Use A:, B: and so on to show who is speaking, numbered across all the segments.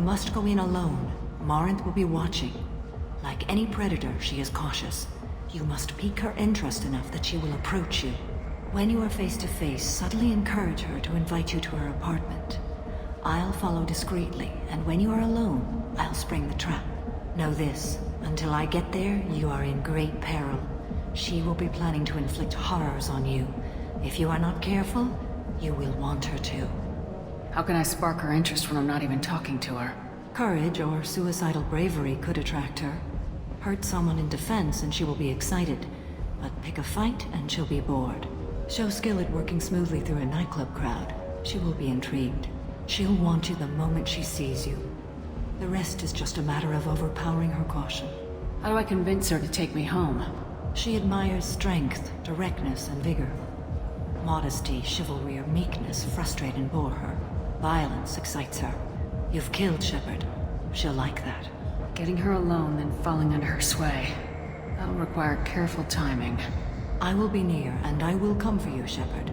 A: must go in alone. Morinth will be watching. Like any predator, she is cautious. You must pique her interest enough that she will approach you. When you are face to face, subtly encourage her to invite you to her apartment. I'll follow discreetly, and when you are alone, I'll spring the trap. Know this, until I get there, you are in great peril. She will be planning to inflict horrors on you. If you are not careful, you will want her to.
B: How can I spark her interest when I'm not even talking to her?
A: Courage or suicidal bravery could attract her. Hurt someone in defense and she will be excited, but pick a fight and she'll be bored. Show skill at working smoothly through a nightclub crowd. She will be intrigued. She'll want you the moment she sees you. The rest is just a matter of overpowering her caution.
B: How do I convince her to take me home?
A: She admires strength, directness, and vigor. Modesty, chivalry, or meekness frustrate and bore her. Violence excites her. You've killed Shepard. She'll like that.
B: Getting her alone, then falling under her sway. That'll require careful timing.
A: I will be near, and I will come for you, Shepard.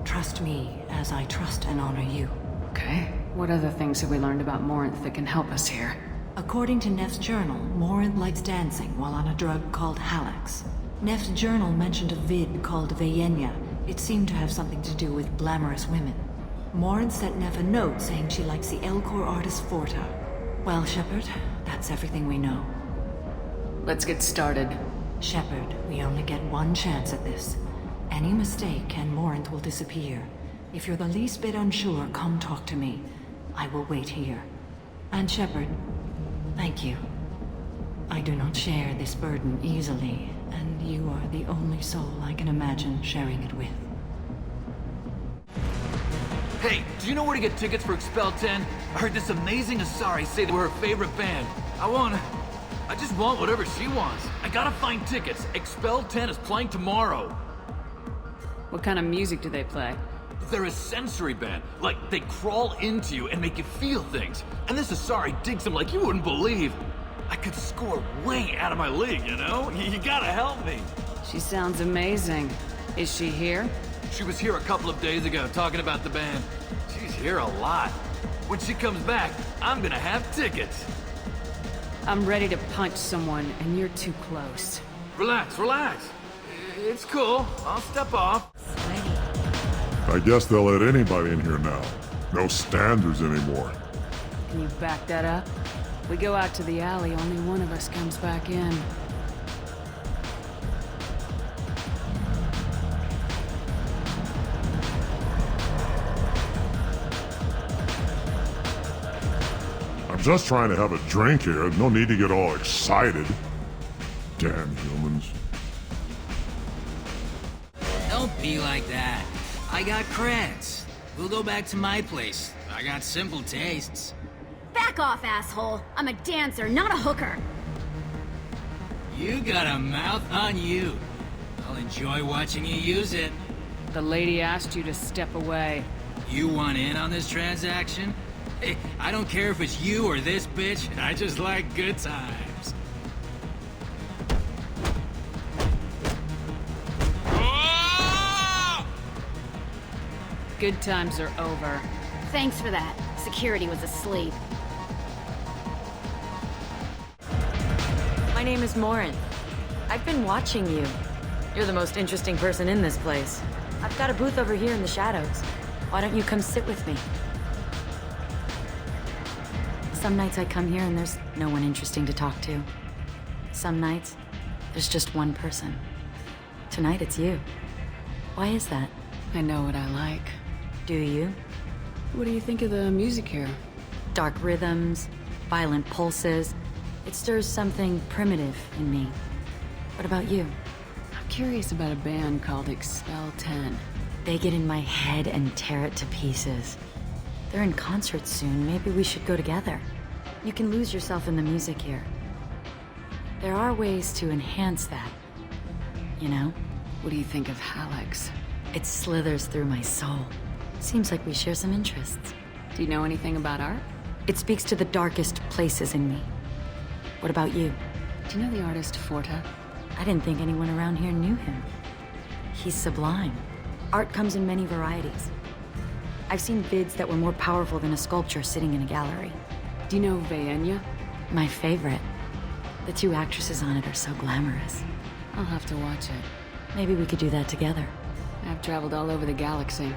A: Trust me, as I trust and honor you.
B: Okay. What other things have we learned about Morinth that can help us here?
A: According to Neff's journal, Morinth likes dancing while on a drug called Halax. Neff's journal mentioned a vid called Vayenya. It seemed to have something to do with glamorous women. Morinth sent Neff a note saying she likes the Elcor artist Forta. Well, Shepard, that's everything we know.
B: Let's get started.
A: Shepard, we only get one chance at this. Any mistake and Morinth will disappear. If you're the least bit unsure, come talk to me. I will wait here. And Shepard, thank you. I do not share this burden easily, and you are the only soul I can imagine sharing it with.
C: Hey, do you know where to get tickets for Expel 10? I heard this amazing Asari say they were her favorite band. I just want whatever she wants. I gotta find tickets. Expel 10 is playing tomorrow.
B: What kind of music do they play?
C: They're a sensory band. Like, they crawl into you and make you feel things. And this Asari digs them like you wouldn't believe. I could score way out of my league, you know? You gotta help me.
B: She sounds amazing. Is she here?
C: She was here a couple of days ago talking about the band. She's here a lot. When she comes back, I'm gonna have tickets.
B: I'm ready to punch someone, and you're too close.
C: Relax, relax. It's cool. I'll step off.
D: I guess they'll let anybody in here now. No standards anymore.
B: Can you back that up? We go out to the alley, only one of us comes back in.
D: I'm just trying to have a drink here. No need to get all excited. Damn humans.
E: Don't be like that. I got creds. We'll go back to my place. I got simple tastes.
F: Back off, asshole. I'm a dancer, not a hooker.
E: You got a mouth on you. I'll enjoy watching you use it.
B: The lady asked you to step away.
E: You want in on this transaction? Hey, I don't care if it's you or this bitch. I just like good times.
B: Good times are over.
F: Thanks for that. Security was asleep.
G: My name is Morinth. I've been watching you. You're the most interesting person in this place. I've got a booth over here in the shadows. Why don't you come sit with me? Some nights I come here and there's no one interesting to talk to. Some nights, there's just one person. Tonight it's you. Why is that?
B: I know what I like.
G: Do you?
B: What do you think of the music here?
G: Dark rhythms, violent pulses. It stirs something primitive in me. What about you?
B: I'm curious about a band called Expel 10.
G: They get in my head and tear it to pieces. They're in concert soon. Maybe we should go together. You can lose yourself in the music here. There are ways to enhance that. You know?
B: What do you think of Halax?
G: It slithers through my soul. Seems like we share some interests.
B: Do you know anything about art?
G: It speaks to the darkest places in me. What about you?
B: Do you know the artist Forta?
G: I didn't think anyone around here knew him. He's sublime. Art comes in many varieties. I've seen vids that were more powerful than a sculpture sitting in a gallery.
B: Do you know Vaenya?
G: My favorite. The two actresses on it are so glamorous.
B: I'll have to watch it.
G: Maybe we could do that together.
B: I've traveled all over the galaxy.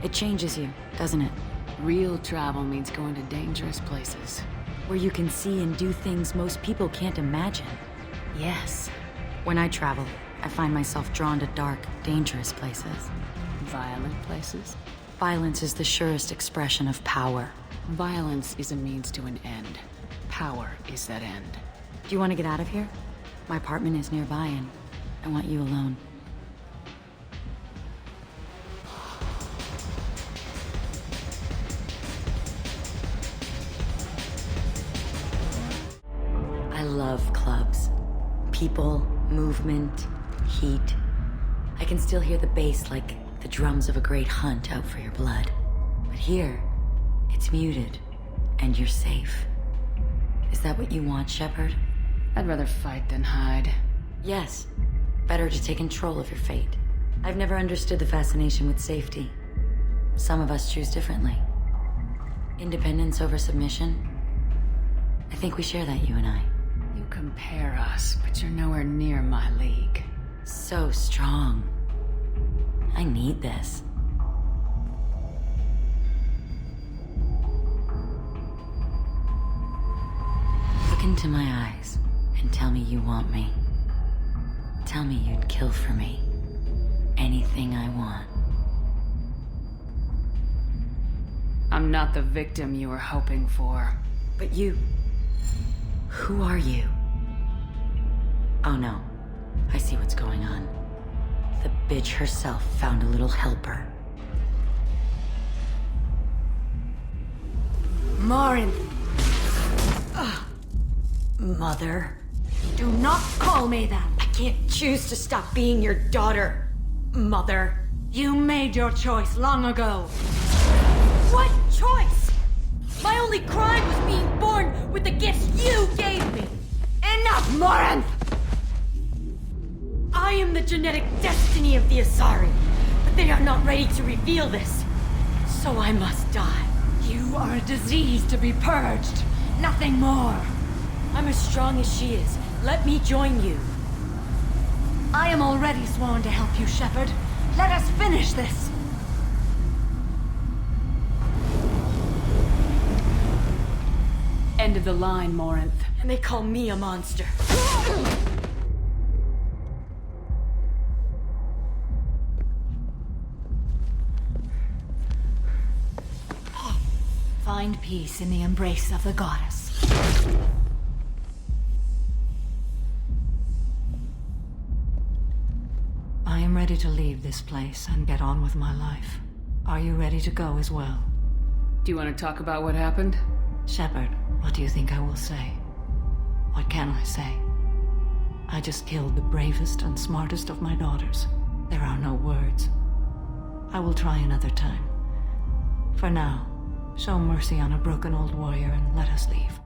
G: It changes you, doesn't it?
B: Real travel means going to dangerous places.
G: Where you can see and do things most people can't imagine. Yes. When I travel, I find myself drawn to dark, dangerous places.
B: Violent places?
G: Violence is the surest expression of power.
B: Violence is a means to an end. Power is that end.
G: Do you want to get out of here? My apartment is nearby and I want you alone. I love clubs. People, movement, heat. I can still hear the bass like the drums of a great hunt out for your blood. But here, it's muted, and you're safe. Is that what you want, Shepard?
B: I'd rather fight than hide.
G: Yes. Better to take control of your fate. I've never understood the fascination with safety. Some of us choose differently. Independence over submission? I think we share that, you and I.
B: You compare us, but you're nowhere near my league.
G: So strong. I need this. Look into my eyes and tell me you want me. Tell me you'd kill for me. Anything I want.
B: I'm not the victim you were hoping for.
G: But you... Who are you? Oh no. I see what's going on. The bitch herself found a little helper.
A: Morinth!
G: Mother?
A: Do not call me that!
G: I can't choose to stop being your daughter. Mother.
A: You made your choice long ago.
G: What choice? My only crime was being born with the gifts you gave me.
A: Enough, Morinth!
G: I am the genetic destiny of the Asari, but they are not ready to reveal this. So I must die.
A: You are a disease to be purged. Nothing more.
G: I'm as strong as she is. Let me join you.
A: I am already sworn to help you, Shepard. Let us finish this.
B: End of the line, Morinth.
G: And they call me a monster.
A: Find peace in the embrace of the goddess. I am ready to leave this place and get on with my life. Are you ready to go as well?
B: Do you want to talk about what happened?
A: Shepard, what do you think I will say? What can I say? I just killed the bravest and smartest of my daughters. There are no words. I will try another time. For now, show mercy on a broken old warrior and let us leave.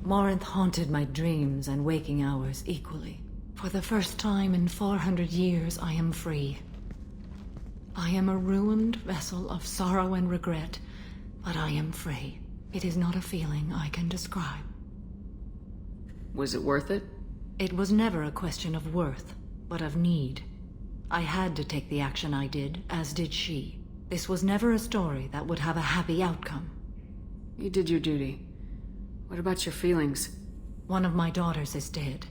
A: Morinth haunted my dreams and waking hours equally. For the first time in 400 years, I am free. I am a ruined vessel of sorrow and regret, but I am free. It is not a feeling I can describe.
B: Was it worth it?
A: It was never a question of worth, but of need. I had to take the action I did, as did she. This was never a story that would have a happy outcome.
B: You did your duty. What about your feelings?
A: One of my daughters is dead.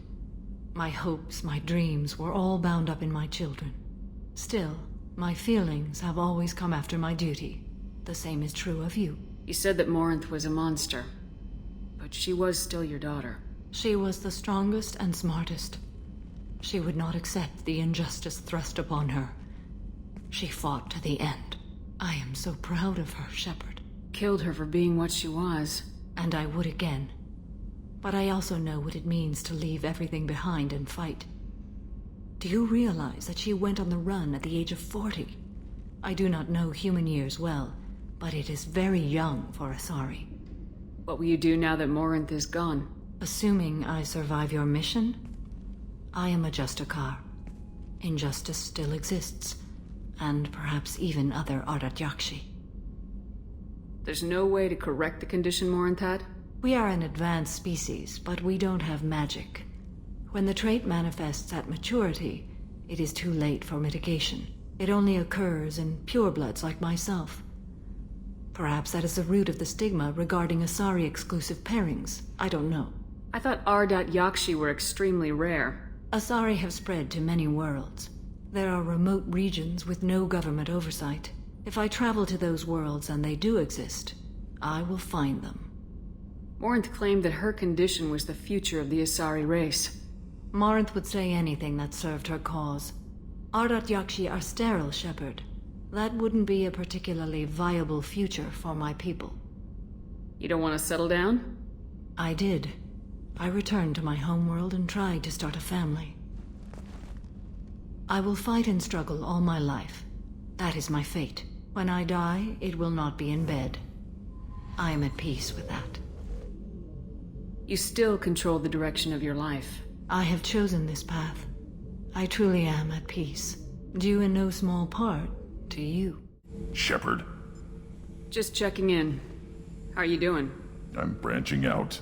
A: My hopes, my dreams were all bound up in my children. Still, my feelings have always come after my duty. The same is true of you.
B: You said that Morinth was a monster, but she was still your daughter.
A: She was the strongest and smartest. She would not accept the injustice thrust upon her. She fought to the end. I am so proud of her, Shepard.
B: Killed her for being what she was.
A: And I would again. But I also know what it means to leave everything behind and fight. Do you realize that she went on the run at the age of 40? I do not know human years well, but it is very young for Asari.
B: What will you do now that Morinth is gone?
A: Assuming I survive your mission, I am a Justicar, Injustice still exists, and perhaps even other Ardatyakshi.
B: There's no way to correct the condition, Morinthad?
A: We are an advanced species, but we don't have magic. When the trait manifests at maturity, it is too late for mitigation. It only occurs in purebloods like myself. Perhaps that is the root of the stigma regarding Asari-exclusive pairings. I don't know.
B: I thought Ardat-Yakshi were extremely rare.
A: Asari have spread to many worlds. There are remote regions with no government oversight. If I travel to those worlds and they do exist, I will find them.
B: Morinth claimed that her condition was the future of the Asari race.
A: Morinth would say anything that served her cause. Ardat-Yakshi are sterile, Shepard. That wouldn't be a particularly viable future for my people.
B: You don't want to settle down?
A: I did. I returned to my homeworld and tried to start a family. I will fight and struggle all my life. That is my fate. When I die, it will not be in bed. I am at peace with that.
B: You still control the direction of your life.
A: I have chosen this path. I truly am at peace. Due in no small part to you.
H: Shepard,
B: Just checking in. How are you doing?
H: I'm branching out.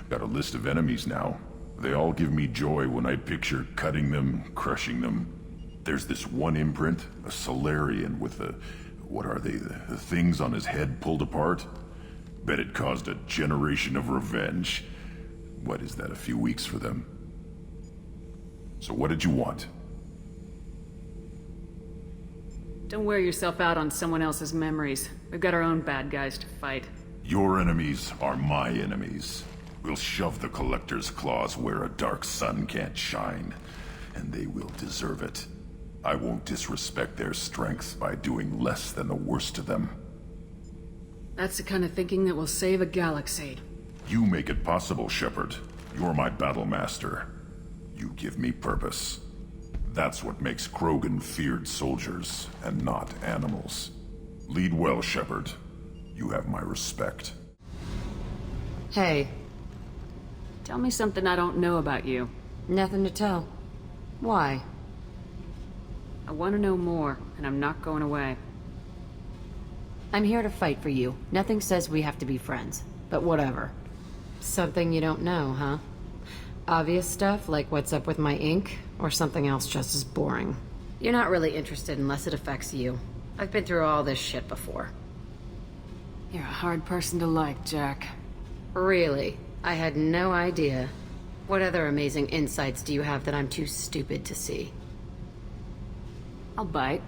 H: Got a list of enemies now. They all give me joy when I picture cutting them, crushing them. There's this one imprint, a Solarian with the... what are they? The things on his head pulled apart? Bet it caused a generation of revenge. What is that, a few weeks for them? So what did you want?
B: Don't wear yourself out on someone else's memories. We've got our own bad guys to fight.
H: Your enemies are my enemies. We'll shove the Collector's claws where a dark sun can't shine, and they will deserve it. I won't disrespect their strength by doing less than the worst to them.
B: That's the kind of thinking that will save a galaxy.
H: You make it possible, Shepard. You're my battle master. You give me purpose. That's what makes Krogan feared soldiers, and not animals. Lead well, Shepard. You have my respect.
G: Hey,
B: Tell me something I don't know about you.
G: nothing to tell. Why?
B: I want to know more, and I'm not going away.
I: I'm here to fight for you. Nothing says we have to be friends, but whatever.
G: Something you don't know, huh? Obvious stuff, like what's up with my ink, or something else just as boring? You're not really interested unless it affects you. I've been through all this shit before.
B: You're a hard person to like, Jack.
G: Really? I had no idea. What other amazing insights do you have that I'm too stupid to see?
B: I'll bite.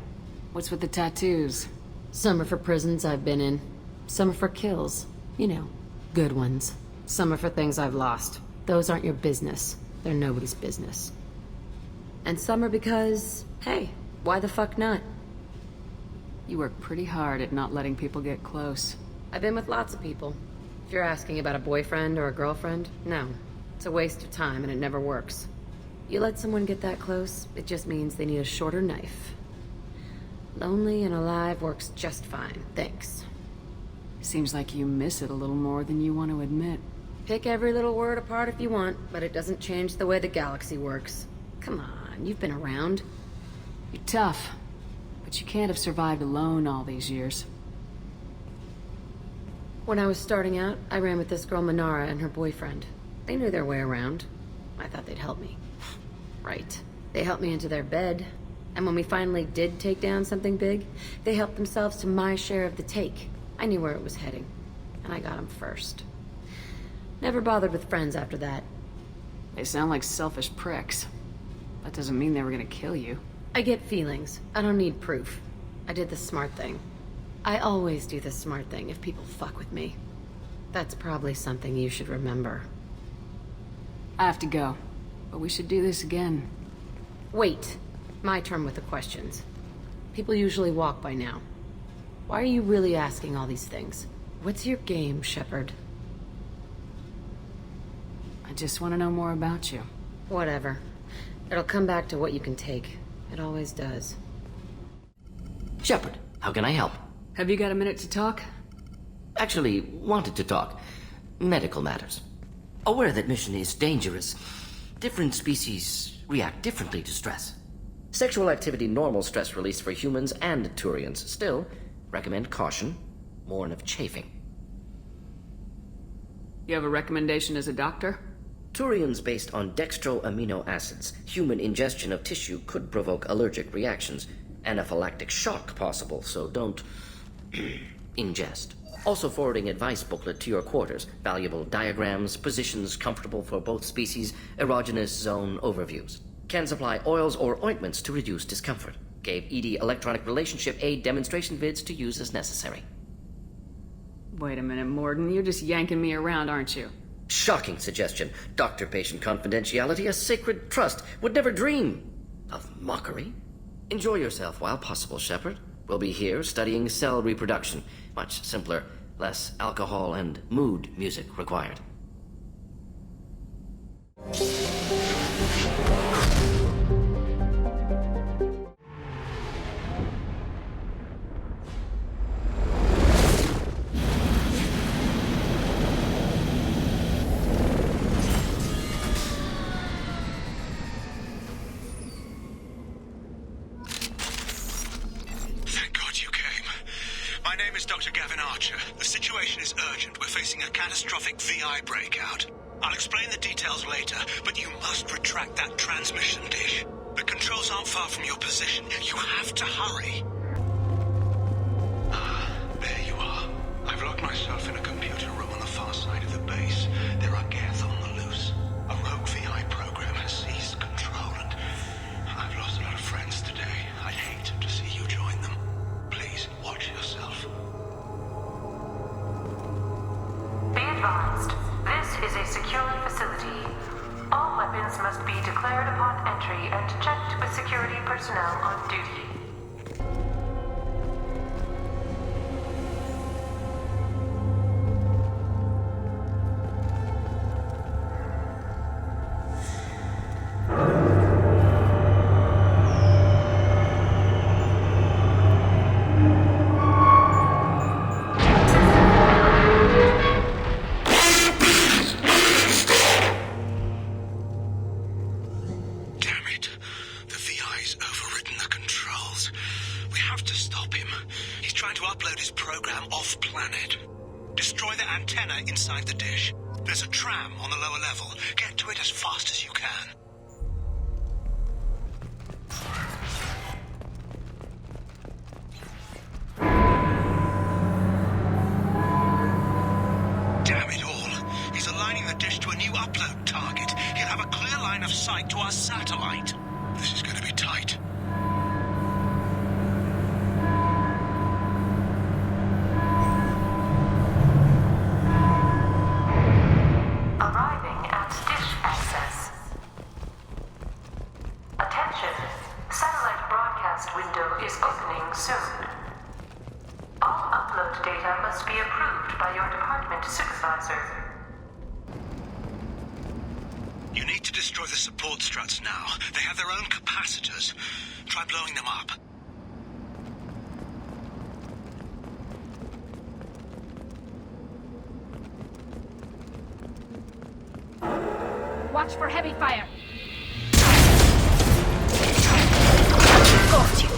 B: What's with the tattoos?
G: Some are for prisons I've been in. Some are for kills. You know, good ones. Some are for things I've lost. Those aren't your business. They're nobody's business. And some are because, hey, why the fuck not?
B: You work pretty hard at not letting people get close.
G: I've been with lots of people. If you're asking about a boyfriend or a girlfriend, no. It's a waste of time and it never works. You let someone get that close, it just means they need a shorter knife. Lonely and alive works just fine, thanks.
B: Seems like you miss it a little more than you want to admit.
G: Pick every little word apart if you want, but it doesn't change the way the galaxy works. Come on, you've been around.
B: You're tough, but you can't have survived alone all these years.
G: When I was starting out, I ran with this girl Minara and her boyfriend. They knew their way around. I thought they'd help me. Right. They helped me into their bed. And when we finally did take down something big, they helped themselves to my share of the take. I knew where it was heading. And I got them first. Never bothered with friends after that.
B: They sound like selfish pricks. That doesn't mean they were gonna kill you.
G: I get feelings. I don't need proof. I did the smart thing. I always do the smart thing if people fuck with me. That's probably something you should remember.
B: I have to go, but we should do this again.
G: Wait. My turn with the questions. People usually walk by now. Why are you really asking all these things? What's your game, Shepard?
B: I just want to know more about you.
G: Whatever. It'll come back to what you can take. It always does.
J: Shepard, how can I help?
B: Have you got a minute to talk?
J: Actually, wanted to talk. Medical matters. Aware that mission is dangerous. Different species react differently to stress. Sexual activity normal stress release for humans and Turians. Still, recommend caution. Warn of chafing.
B: You have a recommendation as a doctor?
J: Turians based on dextro amino acids. Human ingestion of tissue could provoke allergic reactions. Anaphylactic shock possible, so don't ingest. Also forwarding advice booklet to your quarters. Valuable diagrams, positions comfortable for both species, erogenous zone overviews. Can supply oils or ointments to reduce discomfort. Gave ED electronic relationship aid demonstration vids to use as necessary.
B: Wait a minute, Morden. You're just yanking me around, aren't you?
J: Shocking suggestion. Doctor-patient confidentiality, a sacred trust. Would never dream of mockery. Enjoy yourself while possible, Shepard. We'll be here studying cell reproduction. Much simpler, less alcohol and mood music required.
K: The situation is urgent. We're facing a catastrophic VI breakout. I'll explain the details later, but you must retract that transmission dish. The controls aren't far from your position. You have to hurry. There you are. I've locked myself in a computer room on the far side of the base. There are Geth on the loose. A rogue VI program has seized control, and I've lost a lot of friends today. I'd hate to see you join them. Please, watch yourself.
L: Be advised, this is a secure facility. All weapons must be declared upon entry and checked with security personnel on duty.
K: Inside the dish. There's a tram on the lower level. Get to it as fast as you can. Damn it all. He's aligning the dish to a new upload target. He'll have a clear line of sight to our satellite. This is going to be tight. You need to destroy the support struts now. They have their own capacitors. Try blowing them up.
F: Watch for heavy fire.
L: Got you.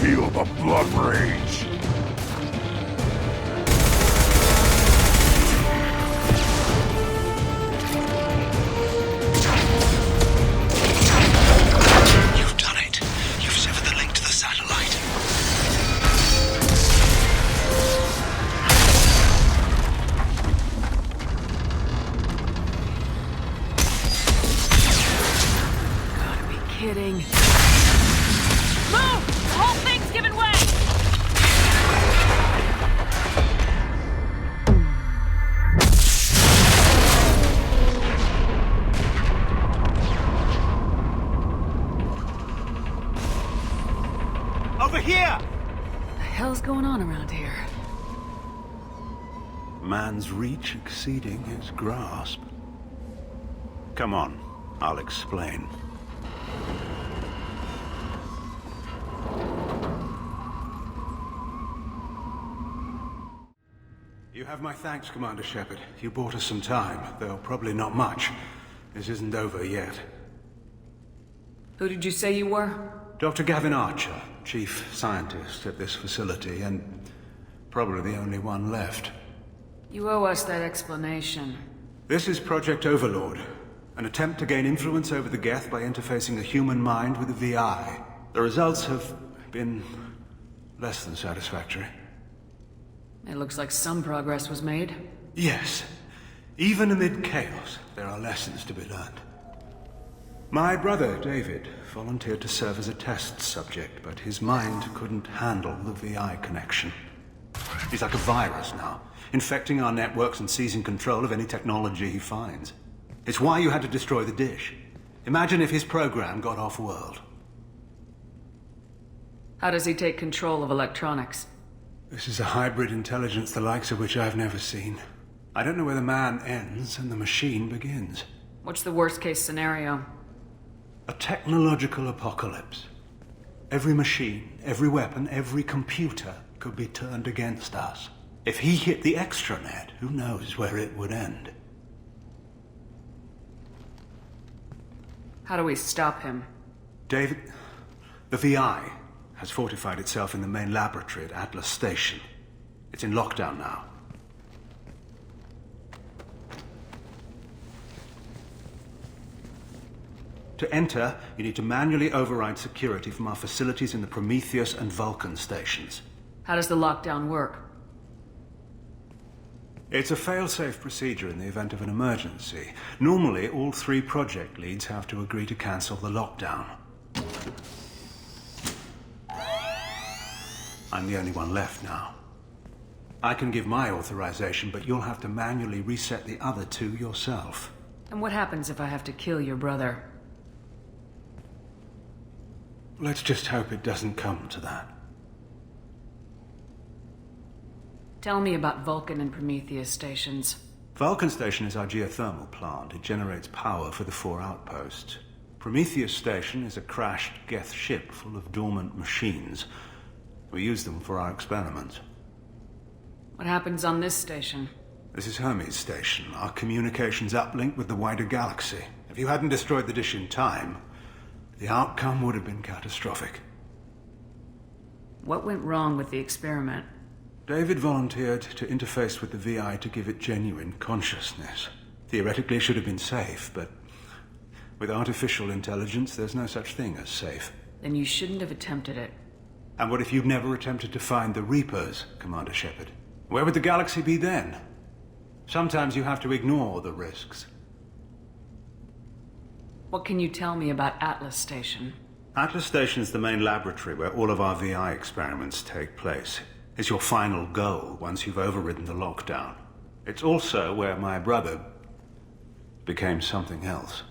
H: Feel the blood rage.
B: kidding. Move! The whole thing's giving way!
K: Over here!
B: What the hell's going on around here?
K: Man's reach exceeding his grasp. Come on, I'll explain. You have my thanks, Commander Shepard. You bought us some time, though probably not much. This isn't over yet.
B: Who did you say you were?
K: Dr. Gavin Archer, chief scientist at this facility, and probably the only one left.
B: You owe us that explanation.
K: This is Project Overlord, an attempt to gain influence over the Geth by interfacing the human mind with the VI. The results have been less than satisfactory.
B: It looks like some progress was made.
K: Yes. Even amid chaos, there are lessons to be learned. My brother, David, volunteered to serve as a test subject, but his mind couldn't handle the VI connection. He's like a virus now, infecting our networks and seizing control of any technology he finds. It's why you had to destroy the dish. Imagine if his program got off-world.
B: How does he take control of electronics?
K: This is a hybrid intelligence the likes of which I've never seen. I don't know where the man ends and the machine begins.
B: What's the worst-case scenario?
K: A technological apocalypse. Every machine, every weapon, every computer could be turned against us. If he hit the extranet, who knows where it would end?
B: How do we stop him?
K: David, the VI has fortified itself in the main laboratory at Atlas Station. It's in lockdown now. To enter, you need to manually override security from our facilities in the Prometheus and Vulcan stations.
B: How does the lockdown work?
K: It's a fail-safe procedure in the event of an emergency. Normally, all 3 project leads have to agree to cancel the lockdown. I'm the only one left now. I can give my authorization, but you'll have to manually reset the other 2 yourself.
B: And what happens if I have to kill your brother?
K: Let's just hope it doesn't come to that.
B: Tell me about Vulcan and Prometheus stations.
K: Vulcan Station is our geothermal plant. It generates power for the 4 outposts. Prometheus Station is a crashed Geth ship full of dormant machines. We use them for our experiments.
B: What happens on this station?
K: This is Hermes Station, our communications uplink with the wider galaxy. If you hadn't destroyed the dish in time, the outcome would have been catastrophic.
B: What went wrong with the experiment?
K: David volunteered to interface with the VI to give it genuine consciousness. Theoretically, it should have been safe, but with artificial intelligence, there's no such thing as safe.
B: Then you shouldn't have attempted it.
K: And what if you'd never attempted to find the Reapers, Commander Shepard? Where would the galaxy be then? Sometimes you have to ignore the risks.
B: What can you tell me about Atlas Station?
K: Atlas Station is the main laboratory where all of our VI experiments take place. It's your final goal once you've overridden the lockdown. It's also where my brother became something else.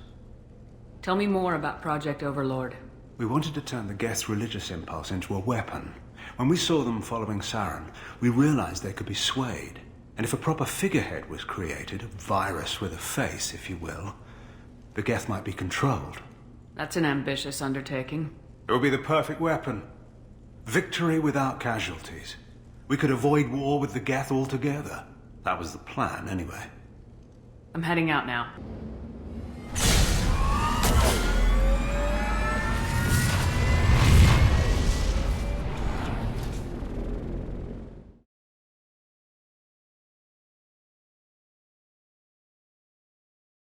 B: Tell me more about Project Overlord.
K: We wanted to turn the Geth's religious impulse into a weapon. When we saw them following Saren, we realized they could be swayed. And if a proper figurehead was created, a virus with a face, if you will, the Geth might be controlled.
B: That's an ambitious undertaking.
K: It would be the perfect weapon. Victory without casualties. We could avoid war with the Geth altogether. That was the plan, anyway.
B: I'm heading out now.